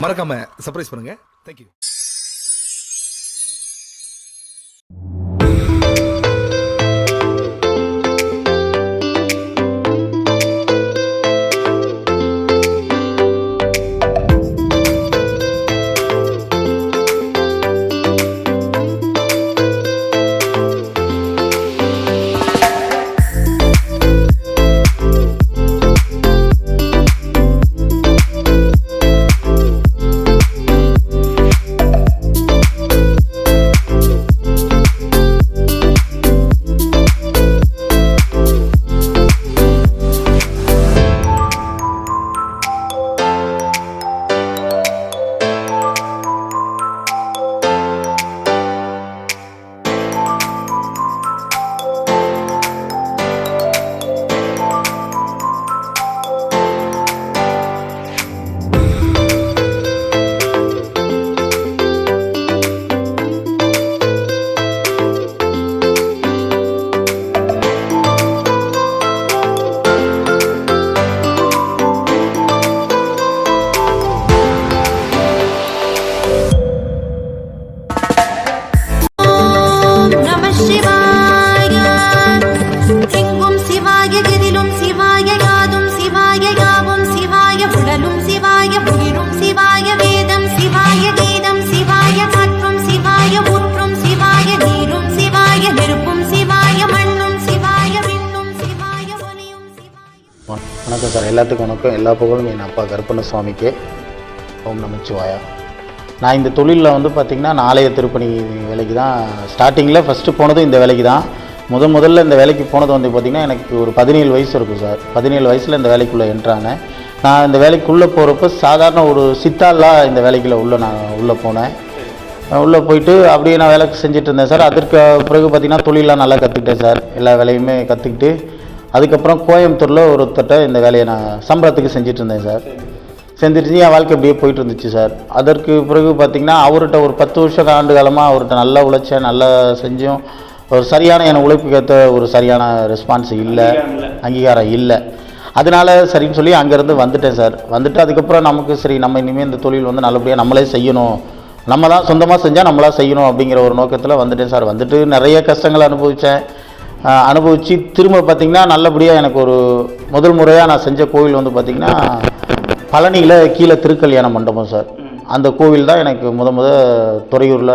மறக்காம சர்ப்ரைஸ் பண்ணுங்க. தேங்க்யூ. வணக்கம் சார், எல்லாத்துக்கும் வணக்கம். எல்லா புகழும் என் அப்பா கருப்பண்ண சுவாமிக்கே. ஓம் நமச்சிவாயா. நான் இந்த தொழிலில் வந்து பார்த்திங்கன்னா ஆலய திருப்பணி வேலைக்கு தான் ஸ்டார்டிங்கில் ஃபஸ்ட்டு போனதும் இந்த வேலைக்கு தான். முதல்ல இந்த வேலைக்கு போனது வந்து பார்த்திங்கன்னா எனக்கு ஒரு 17 வயசு இருக்கும் சார். 17 வயசில் இந்த வேலைக்குள்ளே என்ட்ரானேன். நான் இந்த வேலைக்குள்ளே போகிறப்ப சாதாரண ஒரு சித்தாலாக இந்த வேலைக்குள்ளே நான் உள்ளே போனேன். உள்ளே போயிட்டு அப்படியே நான் வேலை செஞ்சுட்டு இருந்தேன் சார். அதற்கு பிறகு பார்த்திங்கன்னா தொழிலெலாம் நல்லா கற்றுக்கிட்டேன் சார். எல்லா வேலையுமே கற்றுக்கிட்டு அதுக்கப்புறம் கோயம்புத்தூரில் ஒருத்தட்ட இந்த வேலையை நான் சம்பளத்துக்கு செஞ்சுட்டு இருந்தேன் சார். செஞ்சுட்டு என் வாழ்க்கை அப்படியே போயிட்டு இருந்துச்சு சார். அதற்கு பிறகு பார்த்திங்கன்னா அவர்கிட்ட ஒரு 10 வருஷம் ஆண்டு காலமாக அவர்கிட்ட நல்லா உழைச்சேன், நல்லா செஞ்சோம். ஒரு சரியான என் உழைப்புக்கு ஏற்ற ஒரு சரியான ரெஸ்பான்ஸ் இல்லை, அங்கீகாரம் இல்லை. அதனால சரின்னு சொல்லி அங்கேருந்து வந்துட்டேன் சார். வந்துட்டு அதுக்கப்புறம் நமக்கு சரி நம்ம இனிமேல் இந்த தொழில் வந்து நல்லபடியாக நம்மளே செய்யணும், நம்ம தான் சொந்தமாக செஞ்சால் நம்மளாக செய்யணும் அப்படிங்கிற ஒரு நோக்கத்தில் வந்துட்டேன் சார். வந்துட்டு நிறைய கஷ்டங்களை அனுபவித்து திரும்ப பார்த்திங்கன்னா நல்லபடியாக எனக்கு ஒரு முதல் முறையாக நான் செஞ்ச கோவில் வந்து பார்த்திங்கன்னா பழனியில் கீழே திருக்கல்யாண மண்டபம் சார். அந்த கோவில் தான் எனக்கு துறையூரில்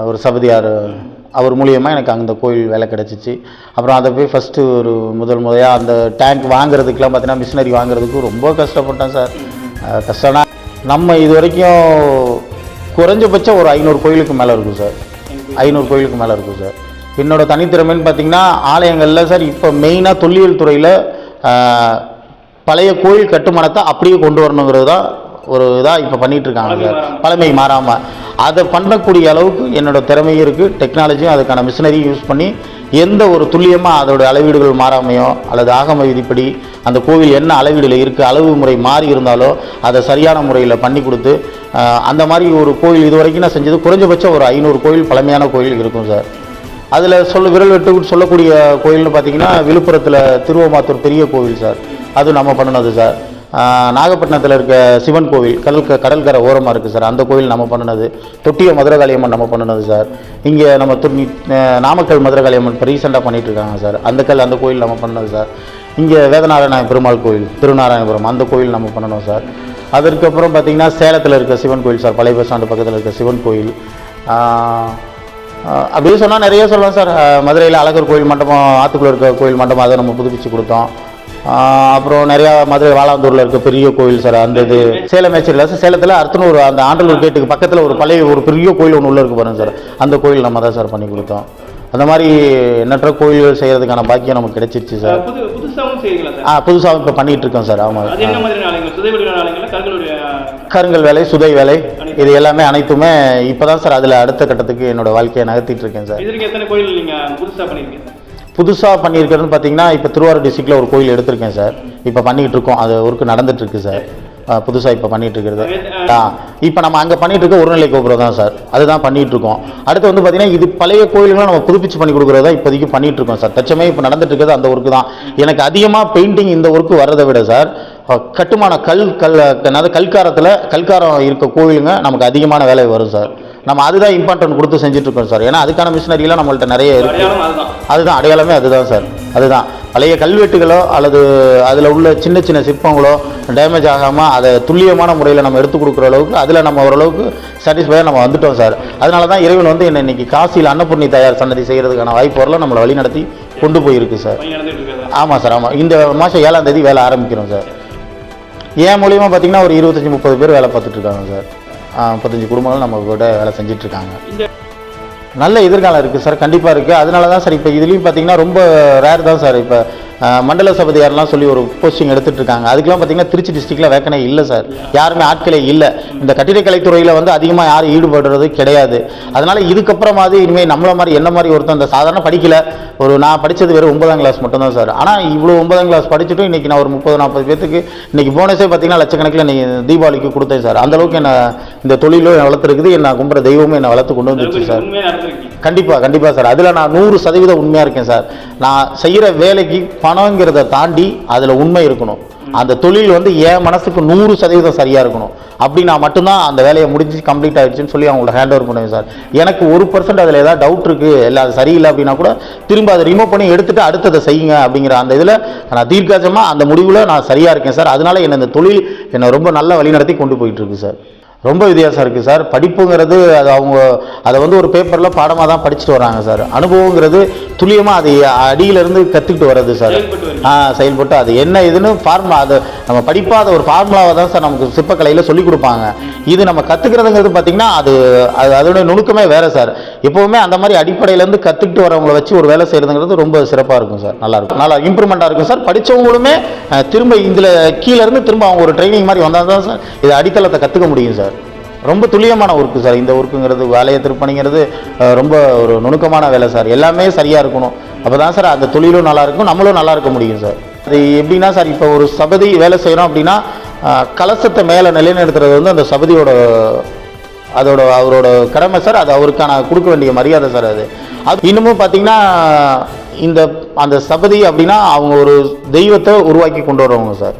ஒரு சபதியார் அவர் மூலியமாக எனக்கு அந்த கோவில் வேலை கிடச்சிச்சு. அப்புறம் அதை போய் ஃபஸ்ட்டு ஒரு முதல் முறையாக அந்த டேங்க் வாங்குறதுக்கெலாம் பார்த்திங்கன்னா மிஷினரி வாங்குறதுக்கு ரொம்ப கஷ்டப்பட்டேன் சார். கஷ்டம்னா நம்ம இது வரைக்கும் குறைஞ்சபட்சம் ஒரு 500 கோயிலுக்கு மேலே இருக்கும் சார். 500 கோயிலுக்கு மேலே இருக்கும் சார். என்னோட தனித்திறமைன்னு பார்த்திங்கன்னா ஆலயங்களில் சார் இப்போ மெயினாக தொல்லியல் துறையில் பழைய கோயில் கட்டுமானத்தை அப்படியே கொண்டு வரணுங்கிறது தான் ஒரு இதாக இப்போ பண்ணிகிட்ருக்காங்க சார். பழமை மாறாமல் அதை பண்ணக்கூடிய அளவுக்கு என்னோடய திறமையும் இருக்குது, டெக்னாலஜியும் அதுக்கான மிஷினரியும் யூஸ் பண்ணி எந்த ஒரு துல்லியமாக அதோடைய அளவீடுகள் மாறாமையோ அல்லது ஆகம விதிப்படி அந்த கோவில் என்ன அளவீடில் இருக்குது, அளவு முறை மாறி இருந்தாலோ அதை சரியான முறையில் பண்ணி கொடுத்து அந்த மாதிரி ஒரு கோயில் இது வரைக்கும் நான் செஞ்சது குறைஞ்சபட்சம் ஒரு 500 கோயில் பழமையான கோயில் இருக்கும் சார். அதில் விரல் வெட்டு சொல்லக்கூடிய கோயில்னு பார்த்திங்கன்னா விழுப்புரத்தில் திருவமாத்தூர் பெரிய கோவில் சார், அது நம்ம பண்ணினது சார். நாகப்பட்டினத்தில் இருக்க சிவன் கோவில் கடற்கரை ஓரமாக இருக்குது சார், அந்த கோவில் நம்ம பண்ணினது. தொட்டிய மதுரகாளியம்மன் நம்ம பண்ணினது சார். இங்கே நம்ம நாமக்கல் மதுரகாளியம்மன் இப்போ ரீசெண்டாக பண்ணிகிட்ருக்காங்க சார். அந்த கோயில் நம்ம பண்ணது சார். இங்கே வேதநாராயண பெருமாள் கோவில் திருநாராயணபுரம் அந்த கோயில் நம்ம பண்ணணும் சார். அதற்கப்புறம் பார்த்திங்கன்னா சேலத்தில் இருக்க சிவன் கோயில் சார், பழைய பஸ் ஸ்டாண்டு பக்கத்தில் இருக்க சிவன் கோயில். அப்படியே சொன்னால் நிறைய சொல்லலாம் சார். மதுரையில் அழகர் கோயில் மண்டபம், ஆற்றுக்குள்ளே இருக்க கோயில் மண்டபம் அதை நம்ம புதுப்பிச்சு கொடுத்தோம். அப்புறம் நிறையா மதுரை வாலாந்தூரில் இருக்க பெரிய கோயில் சார். அந்த இது சேலம் மேச்சேரியில் சார், சேலத்தில் அர்த்தனூர் அந்த ஆண்டலூர் கேட்டுக்கு பக்கத்தில் ஒரு பழைய ஒரு பெரிய கோயில் ஒன்று உள்ளே இருக்கு பாருங்க சார், அந்த கோயில் நம்ம தான் சார் பண்ணி கொடுத்தோம். அந்த மாதிரி எண்ணற்ற கோயில்கள் செய்கிறதுக்கான பாக்கியம் நமக்கு கிடைச்சிருச்சு சார். புதுசாகவும் இப்போ பண்ணிகிட்டு இருக்கோம் சார். ஆமாம், கருங்கல் வேலை, சுதை வேலை, இது எல்லாமே அனைத்துமே இப்போ தான் சார் அதில் அடுத்த கட்டத்துக்கு என்னோடய வாழ்க்கையை நகர்த்திட்டு இருக்கேன் சார். புதுசாக பண்ணியிருக்கிறதுன்னு பார்த்தீங்கன்னா இப்போ திருவாரூர் டிஸ்ட்ரிக்டில் ஒரு கோயில் எடுத்திருக்கேன் சார். இப்போ பண்ணிகிட்டு இருக்கோம், அது ஒர்க்கு நடந்துகிட்ருக்கு சார். புதுசாக இப்போ பண்ணிகிட்டு இருக்கிறது இப்போ நம்ம அங்கே பண்ணிகிட்டு இருக்க ஒருநிலை கோபுரம் தான் சார், அதுதான் பண்ணிகிட்டு இருக்கோம். அடுத்து வந்து பார்த்திங்கன்னா இது பழைய கோயில்களும் நம்ம புதுப்பிச்சு பண்ணி கொடுக்குறதா இப்போதைக்கு பண்ணிகிட்டு இருக்கோம் சார். தச்சமே இப்போ நடந்துட்டு இருக்கிறது அந்த ஒர்க்கு தான். எனக்கு அதிகமாக பெயிண்டிங் இந்த ஒர்க்கு வர்றதை விட சார் கட்டுமான அதாவது கல்காரம் இருக்க கோவிலுங்க நமக்கு அதிகமான வேலை வரும் சார். நம்ம அதுதான் இம்பார்ட்டன்ட் கொடுத்து செஞ்சுட்ருக்கோம் சார். ஏன்னா அதுக்கான மிஷினரிலாம் நம்மள்ட்ட நிறைய இருக்குது. அதுதான் அடையாளமே அதுதான் சார். அதுதான் பழைய கல்வெட்டுகளோ அல்லது அதில் உள்ள சின்ன சின்ன சிற்பங்களோ டேமேஜ் ஆகாமல் அதை துல்லியமான முறையில் நம்ம எடுத்து கொடுக்குற அளவுக்கு அதில் நம்ம ஓரளவுக்கு சாட்டிஸ்ஃபையாக நம்ம வந்துட்டோம் சார். அதனால தான் இறைவன் வந்து என்னை இன்னைக்கு காசியில் அன்னபூர்ணி தாயார் சன்னதி செய்கிறதுக்கான வாய்ப்பு வரலாம் நம்மளை வழி நடத்தி கொண்டு போயிருக்கு சார். ஆமாம் சார், ஆமாம். இந்த மாதம் 7ஆம் தேதி வேலை ஆரம்பிக்கிறோம் சார். என் மூலியமாக பார்த்தீங்கன்னா ஒரு 25-30 பேர் வேலை பார்த்துட்ருக்காங்க சார். 35 குடும்பங்கள் நம்ம கூட வேலை செஞ்சிட்ருக்காங்க. நல்ல எதிர்காலம் இருக்குது சார், கண்டிப்பாக இருக்குது. அதனால தான் சார் இப்போ இதுலேயும் பார்த்தீங்கன்னா ரொம்ப ரேர் தான் சார். இப்போ மண்டல சபதியாரெலாம் சொல்லி ஒரு போஸ்டிங் எடுத்துகிட்டு இருக்காங்க. அதுக்கெலாம் பார்த்தீங்கன்னா திருச்சி டிஸ்ட்ரிக்டில் வேக்கனே இல்லை சார். யாருமே ஆட்களே இல்லை. இந்த கட்டிடக்கலைத்துறையில் வந்து அதிகமாக யாரும் ஈடுபடுறது கிடையாது. அதனால் இதுக்கப்புறமாவது இனிமேல் நம்மளை மாதிரி என்ன மாதிரி ஒருத்தன் இந்த சாதாரண படிக்கலை, நான் படித்தது வெறும் 9ஆம் கிளாஸ் மட்டும்தான் சார். ஆனால் இவ்வளோ 9ஆம் கிளாஸ் படிச்சுட்டும் இன்றைக்கி நான் ஒரு 30-40 பேத்துக்கு இன்றைக்கி போனஸே பார்த்தீங்கன்னா லட்சக்கணக்கில் இன்றைக்கி தீபாவளிக்கு கொடுத்தேன் சார். அந்தளவுக்கு என்ன இந்த தொழிலும் என்னை வளர்த்துருக்குது. என்ன கும்புற தெய்வமும் என்னை வளர்த்து கொண்டு வந்துருச்சு சார். கண்டிப்பாக சார். அதில் நான் 100% உண்மையாக இருக்கேன் சார். நான் செய்கிற வேலைக்கு பணங்கிறத தாண்டி அதில் உண்மை இருக்கணும். அந்த தொழில் வந்து என் மனசுக்கு 100% சரியாக இருக்கணும். அப்படி நான் மட்டும்தான் அந்த வேலையை முடிஞ்சு கம்ப்ளீட் ஆகிடுச்சுன்னு சொல்லி அவங்கள ஹேண்ட் ஓவர் பண்ணுவேன் சார். எனக்கு 1% அதில் ஏதாவது டவுட் இருக்குது, இல்லை அது சரியில்லை அப்படின்னா கூட திரும்ப அதை ரிமூவ் பண்ணி எடுத்துகிட்டு அடுத்ததை செய்யுங்க அப்படிங்கிற அந்த இதில் நான் தீர்க்காஜமாக அந்த முடிவில் நான் சரியாக இருக்கேன் சார். அதனால என்னை இந்த தொழில் என்னை ரொம்ப நல்ல வழி நடத்தி கொண்டு போயிட்டுருக்கு சார். ரொம்ப வித்தியாசம் இருக்குது சார். படிப்புங்கிறது அது அதை வந்து ஒரு பேப்பரில் பாடமாக தான் படிச்சுட்டு வராங்க சார். அனுபவங்கிறது துல்லியமாக அது அடியிலேருந்து கற்றுக்கிட்டு வர்றது சார். செயல்பட்டு அது என்ன இதுன்னு ஃபார்முலா, அது நம்ம படிப்பாக அதை ஒரு ஃபார்முலாவை தான் சார் நமக்கு சிற்பக்கலையில் சொல்லிக் கொடுப்பாங்க. இது நம்ம கற்றுக்கிறதுங்கிறது பார்த்திங்கன்னா அதோடைய நுணுக்கமே வேறு சார். எப்போவுமே அந்த மாதிரி அடிப்படையிலேருந்து கற்றுக்கிட்டு வரவங்களை வச்சு ஒரு வேலை செய்கிறதுங்கிறது ரொம்ப சிறப்பாக இருக்கும் சார். நல்லாயிருக்கும், நல்லா இம்ப்ரூவ்மெண்ட்டாக இருக்கும் சார். படித்தவங்களுமே திரும்ப இதில் கீழேருந்து திரும்ப அவங்க ஒரு ட்ரைனிங் மாதிரி வந்தால் தான் சார் இது அடித்தளத்தை கற்றுக்க முடியும் சார். ரொம்ப துல்லியமான ஒர்க்கு சார். இந்த ஒர்க்குங்கிறது ஆலய திருப்பணிங்கிறது ரொம்ப ஒரு நுணுக்கமான வேலை சார். எல்லாமே சரியாக இருக்கணும். அப்போ தான் சார் அந்த தொழிலும் நல்லாயிருக்கும், நம்மளும் நல்லா இருக்க முடியும் சார். அது எப்படின்னா சார், இப்போ ஒரு சபதி வேலை செய்கிறோம் அப்படின்னா கலசத்தை மேலே நிலைநிறுத்துறது வந்து அந்த சபதியோட அவரோட கடமை சார். அது அவருக்கான கொடுக்க வேண்டிய மரியாதை சார். அது இன்னமும் பார்த்தீங்கன்னா அந்த சபதி அப்படின்னா அவங்க ஒரு தெய்வத்தை உருவாக்கி கொண்டு வரவங்க சார்.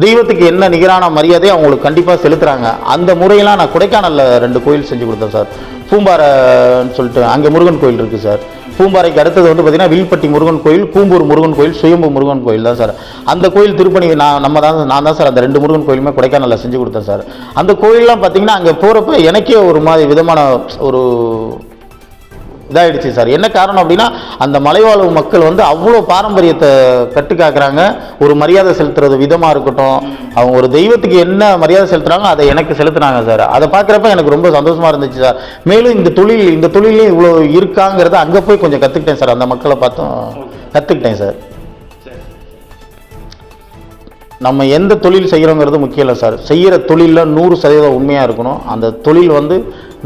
தெய்வத்துக்கு என்ன நிகரான மரியாதையை அவங்களுக்கு கண்டிப்பாக செலுத்துகிறாங்க. அந்த முறையெல்லாம் நான் கொடைக்கானலில் 2 கோயில் செஞ்சு கொடுத்தேன் சார். பூம்பாறைன்னு சொல்லிட்டு அங்கே முருகன் கோயில் இருக்குது சார். பூம்பாறைக்கு அடுத்தது வந்து பார்த்திங்கன்னா வில்பட்டி முருகன் கோயில், கூம்பூர் முருகன் கோயில், சுயம்பு முருகன் கோயில் தான் சார். அந்த கோயில் திருப்பணி நான் தான் சார் அந்த 2 முருகன் கோயிலுமே கொடைக்கானலில் செஞ்சு கொடுத்தேன் சார். அந்த கோயிலெலாம் பார்த்திங்கன்னா அங்கே போகிறப்ப எனக்கே ஒரு மாதிரி விதமான ஒரு இதாகிடுச்சு சார். என்ன காரணம் அப்படின்னா அந்த மலைவாழ் மக்கள் வந்து அவ்வளோ பாரம்பரியத்தை கட்டுக்காக்குறாங்க. ஒரு மரியாதை செலுத்துறது விதமாக இருக்கட்டும், அவங்க ஒரு தெய்வத்துக்கு என்ன மரியாதை செலுத்துகிறாங்க அதை எனக்கு செலுத்துனாங்க சார். அதை பார்க்குறப்ப எனக்கு ரொம்ப சந்தோஷமாக இருந்துச்சு சார். மேலும் இந்த தொழிலையும் இவ்வளோ இருக்காங்கிறத அங்கே போய் கொஞ்சம் கற்றுக்கிட்டேன் சார். அந்த மக்களை பார்த்தும் கற்றுக்கிட்டேன் சார். நம்ம எந்த தொழில் செய்கிறோங்கிறது முக்கியம் இல்லை சார். செய்கிற தொழிலில் 100% உண்மையாக இருக்கணும். அந்த தொழில் வந்து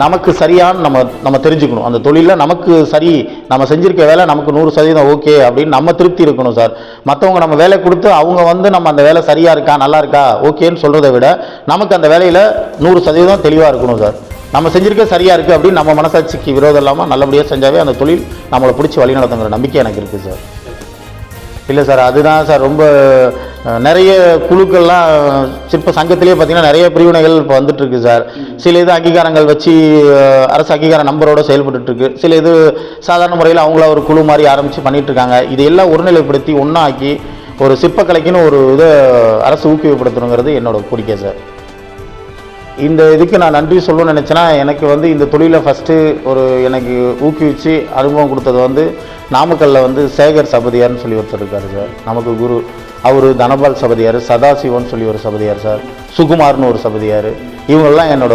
நமக்கு சரியான்னு நம்ம தெரிஞ்சுக்கணும். அந்த தொழிலில் நமக்கு சரி, நம்ம செஞ்சுருக்க வேலை நமக்கு 100% ஓகே அப்படின்னு நம்ம திருப்தி இருக்கணும் சார். மற்றவங்க நம்ம வேலை கொடுத்து அவங்க வந்து நம்ம அந்த வேலை சரியாக இருக்கா, நல்லா இருக்கா, ஓகேன்னு சொல்கிறத விட நமக்கு அந்த வேலையில் 100% தெளிவாக இருக்கணும் சார். நம்ம செஞ்சுருக்க சரியாக இருக்குது அப்படின்னு நம்ம மனசாட்சிக்கு விரோதம் இல்லாமல் நல்லபடியாக செஞ்சாவே அந்த தொழில் நம்மளை பிடிச்சி வழி நடத்துங்கிற நம்பிக்கை எனக்கு இருக்குது சார். இல்லை சார், அதுதான் சார். ரொம்ப நிறைய குழுக்கள்லாம் சிற்ப சங்கத்திலே பார்த்திங்கன்னா நிறைய பிரிவினைகள் இப்போ வந்துட்டுருக்கு சார். சில இது அங்கீகாரங்கள் வச்சு அரசு அங்கீகார நம்பரோடு செயல்பட்டுருக்கு. சில இது சாதாரண முறையில் அவங்கள ஒரு குழு மாதிரி ஆரம்பித்து பண்ணிகிட்ருக்காங்க. இது எல்லாம் ஒருநிலைப்படுத்தி ஒன்றாக்கி ஒரு சிற்பக்கலைக்குன்னு ஒரு இதை அரசு ஊக்குவிப்படுத்தணுங்கிறது என்னோட கோரிக்கை சார். இந்த இதுக்கு நான் நன்றி சொல்லணும்னு நினச்சேன்னா, எனக்கு வந்து இந்த தொழிலை ஃபஸ்ட்டு எனக்கு ஊக்குவிச்சு அனுபவம் கொடுத்தது வந்து நாமக்கல்லில் வந்து சேகர் சபதியார்னு சொல்லி ஒருத்தர் இருக்கார் சார், நமக்கு குரு. அவர் தனபால் சபதியார், சதாசிவன் சொல்லி ஒரு சபதியார் சார், சுகுமார்னு ஒரு சபதியார். இவங்கெல்லாம் என்னோட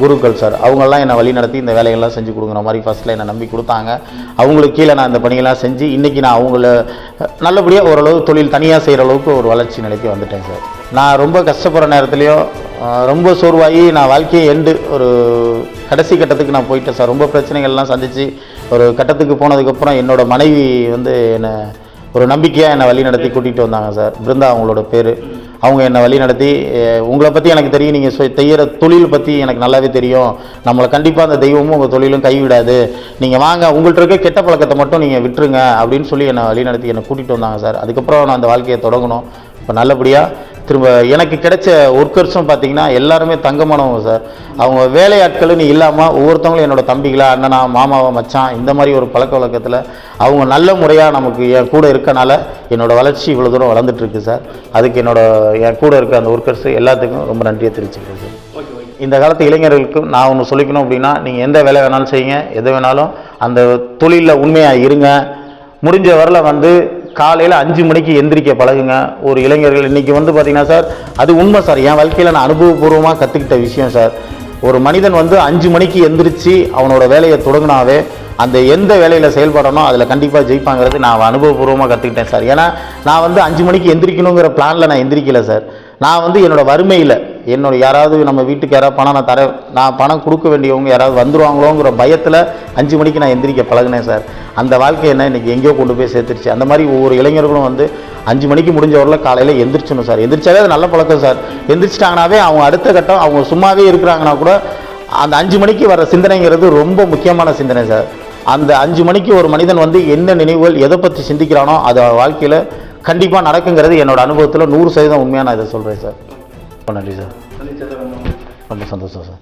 குருக்கள் சார். அவங்கெல்லாம் என்னை வழி நடத்தி இந்த வேலைகள்லாம் செஞ்சு கொடுக்குற மாதிரி ஃபஸ்ட்டில் என்னை நம்பி கொடுத்தாங்க. அவங்களுக்கு கீழே நான் இந்த பணிகள்லாம் செஞ்சு இன்றைக்கி நான் அவங்கள நல்லபடியாக ஓரளவு தொழில் தனியாக செய்கிற அளவுக்கு ஒரு வளர்ச்சி நிலைக்கு வந்துட்டேன் சார். நான் ரொம்ப கஷ்டப்படுற நேரத்துலையும் ரொம்ப சோர்வாகி நான் வாழ்க்கையை ஒரு கடைசி கட்டத்துக்கு நான் போயிட்டேன் சார். ரொம்ப பிரச்சனைகள்லாம் சந்தித்து ஒரு கட்டத்துக்கு போனதுக்கப்புறம் என்னோடய மனைவி வந்து என்னை ஒரு நம்பிக்கையாக என்னை வழி நடத்தி கூட்டிகிட்டு வந்தாங்க சார். பிருந்தா அவங்களோட பேர். அவங்க என்னை வழி நடத்தி, உங்களை பற்றி எனக்கு தெரியும், நீங்கள் செய்கிற தொழில் பற்றி எனக்கு நல்லாவே தெரியும், நம்மளை கண்டிப்பாக அந்த தெய்வமும் உங்கள் தொழிலும் கைவிடாது, நீங்கள் வாங்க, உங்கள்கிட்ட இருக்க கெட்ட பழக்கத்தை மட்டும் நீங்கள் விட்டுருங்க அப்படின்னு சொல்லி என்னை வழி நடத்தி என்னை கூட்டிகிட்டு வந்தாங்க சார். அதுக்கப்புறம் நான் அந்த வாழ்க்கையை தொடங்கணும். இப்போ நல்லபடியாக திரும்ப எனக்கு கிடைச்ச ஒர்க்கர்ஸும் பார்த்திங்கன்னா எல்லாருமே தங்கமானவங்க சார். அவங்க வேலையாட்கள்னு இல்லாமல் ஒவ்வொருத்தவங்களும் என்னோடய தம்பிகளா, அண்ணனா, மாமாவா, மச்சான் இந்த மாதிரி ஒரு பழக்க வழக்கத்தில் அவங்க நல்ல முறையாக நமக்கு என் கூட இருக்கனால என்னோடய வளர்ச்சி இவ்வளோ தூரம் வளர்ந்துட்டுருக்கு சார். அதுக்கு என் கூட இருக்க அந்த ஒர்க்கர்ஸ் எல்லாத்துக்கும் ரொம்ப நன்றியை தெரிவிச்சுக்கிறேன் சார். இந்த காலத்து இளைஞர்களுக்கு நான் ஒன்று சொல்லிக்கணும் அப்படின்னா, நீங்கள் எந்த வேலை வேணாலும் செய்யுங்க, எது வேணாலும் அந்த தொழிலில் உண்மையாக இருங்க. முடிஞ்ச வரல வந்து காலையில் 5 மணிக்கு எந்திரிக்க பழகுங்க. ஒரு இளைஞர்கள் இன்றைக்கி வந்து பார்த்திங்கன்னா சார், அது உண்மை சார். என் வாழ்க்கையில் நான் அனுபவபூர்வமாக கற்றுக்கிட்ட விஷயம் சார். ஒரு மனிதன் வந்து 5 மணிக்கு எந்திரிச்சு அவனோட வேலையை தொடங்கினாவே அந்த எந்த வேலையில் செயல்படணும் அதில் கண்டிப்பாக ஜெயிப்பாங்கிறது நான் அனுபவபூர்வமாக கற்றுக்கிட்டேன் சார். ஏன்னா நான் வந்து 5 மணிக்கு எந்திரிக்கணுங்கிற பிளானில் நான் எந்திரிக்கலை சார். நான் வந்து என்னோடய வறுமையில் யாராவது நம்ம வீட்டுக்கு யாராவது பணம் நான் பணம் கொடுக்க வேண்டியவங்க யாராவது வந்துடுவாங்களோங்கிற பயத்தில் 5 மணிக்கு நான் எந்திரிக்க பழகினேன் சார். அந்த வாழ்க்கை என்ன இன்றைக்கி எங்கேயோ கொண்டு போய் சேர்த்துருச்சு. அந்த மாதிரி ஒவ்வொரு இளைஞர்களும் வந்து 5 மணிக்கு முடிஞ்சவரில் காலையில் எந்திரிச்சணும் சார். எந்திரிச்சாவே அது நல்ல பழக்கம் சார். எந்திரிச்சிட்டாங்கனாவே அவங்க அடுத்த கட்டம் அவங்க சும்மாவே இருக்கிறாங்கன்னா கூட அந்த 5 மணிக்கு வர சிந்தனைங்கிறது ரொம்ப முக்கியமான சிந்தனை சார். அந்த 5 மணிக்கு ஒரு மனிதன் வந்து என்ன நினைவுகள் எதை பற்றி சிந்திக்கிறானோ அது வாழ்க்கையில் கண்டிப்பாக நடக்குங்கிறது என்னோட அனுபவத்தில் 100% உண்மையாக நான் இதை சொல்கிறேன் சார். ரொம்ப நன்றி சார். ரொம்ப சந்தோஷம் சார்.